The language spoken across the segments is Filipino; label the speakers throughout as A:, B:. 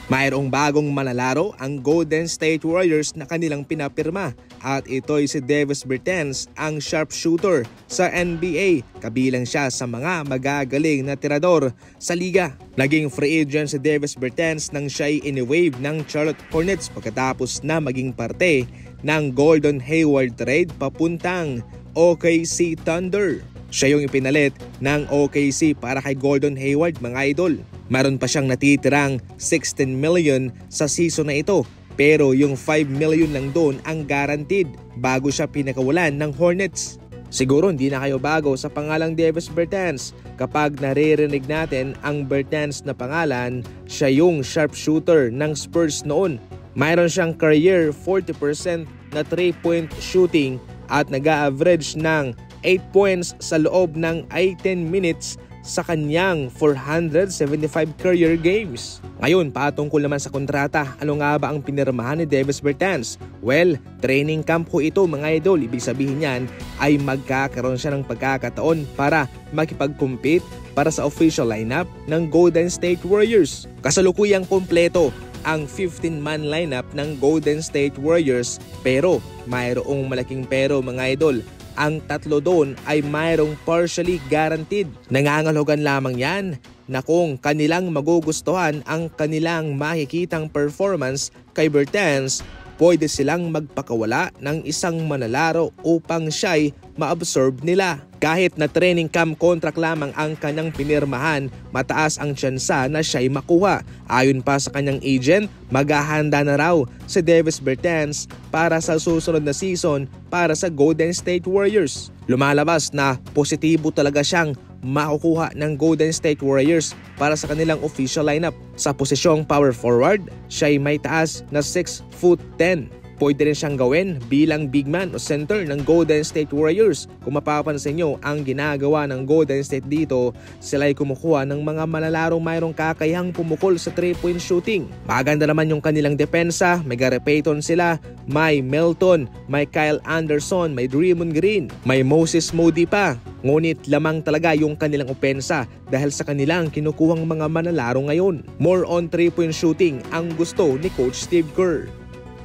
A: Mayroong bagong manlalaro ang Golden State Warriors na kanilang pinapirma at ito'y si Davis Bertans, ang sharpshooter sa NBA. Kabilang siya sa mga magagaling na tirador sa liga. Naging free agent si Davis Bertans nang siya'y iniwave ng Charlotte Hornets pagkatapos na maging parte ng Gordon Hayward trade papuntang OKC Thunder. Siya yung ipinalit ng OKC para kay Gordon Hayward, mga idol. Meron pa siyang natitirang 16 million sa season na ito, pero yung 5 million lang doon ang guaranteed bago siya pinakawalan ng Hornets. Siguro hindi na kayo bago sa pangalang Davis Bertans. Kapag naririnig natin ang Bertans na pangalan, siya yung sharpshooter ng Spurs noon. Mayroon siyang career 40% na 3-point shooting at nag-a-average ng 8 points sa loob ng 18 minutes sa kanyang 475 career games. Ngayon, patungkol naman sa kontrata, ano nga ba ang pinirmahan ni Davis Bertans? Well, training camp ho ito, mga idol. Ibig sabihin niyan ay magkakaroon siya ng pagkakataon para makipag-compete para sa official lineup ng Golden State Warriors. Kasalukuyang kompleto ang 15-man lineup ng Golden State Warriors, pero mayroong malaking pero, mga idol. Ang tatlo doon ay mayroong partially guaranteed. Nangangahulugan lamang yan na kung kanilang magugustuhan ang kanilang makikitang performance kay Bertans, pwede silang magpakawala ng isang manlalaro upang siya'y ma-absorb nila. Kahit na training camp contract lamang ang kanyang pinirmahan, mataas ang tsansa na siya'y makuha. Ayon pa sa kanyang agent, maghahanda na raw si Davis Bertans para sa susunod na season para sa Golden State Warriors. Lumalabas na positibo talaga siyang makukuha ng Golden State Warriors para sa kanilang official lineup. Sa posisyong power forward, siya'y may taas na 6'10". Pwede rin siyang gawin bilang big man o center ng Golden State Warriors. Kung mapapansin nyo, ang ginagawa ng Golden State dito, sila ay kumukuha ng mga malalarong mayroong kakayahang pumukol sa 3-point shooting. Maganda naman yung kanilang depensa, may Gary Payton sila, may Melton, may Kyle Anderson, may Draymond Green, may Moses Moody pa. Ngunit lamang talaga yung kanilang opensa dahil sa kanilang kinukuhang mga manlalaro ngayon. More on 3-point shooting ang gusto ni Coach Steve Kerr.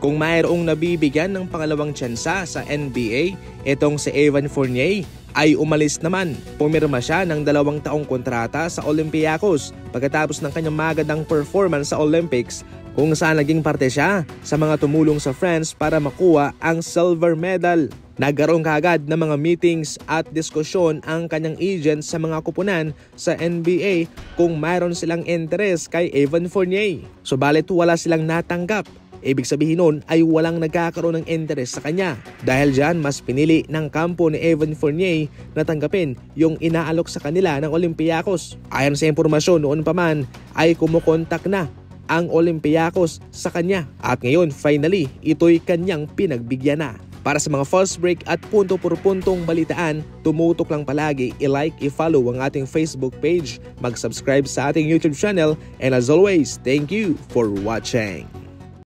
A: Kung mayroong nabibigyan ng pangalawang tsansa sa NBA, itong si Evan Fournier ay umalis naman. Pumirma siya ng 2 taong kontrata sa Olympiacos pagkatapos ng kanyang magandang performance sa Olympics, kung saan naging parte siya sa mga tumulong sa France para makuha ang silver medal. Nagkaroon kaagad ng mga meetings at diskusyon ang kanyang agent sa mga kupunan sa NBA kung mayroon silang interest kay Evan Fournier. Subalit wala silang natanggap. Ibig sabihin nun ay walang nagkakaroon ng interest sa kanya. Dahil dyan, mas pinili ng kampo ni Evan Fournier na tanggapin yung inaalok sa kanila ng Olympiacos. Ayon sa impormasyon, noon pa man ay kumukontak na ang Olympiacos sa kanya. At ngayon, finally, ito'y kanyang pinagbigyan na. Para sa mga fast break at punto por puntong balitaan, tumutok lang palagi, i-like, i-follow ang ating Facebook page, mag-subscribe sa ating YouTube channel, and as always, thank you for watching.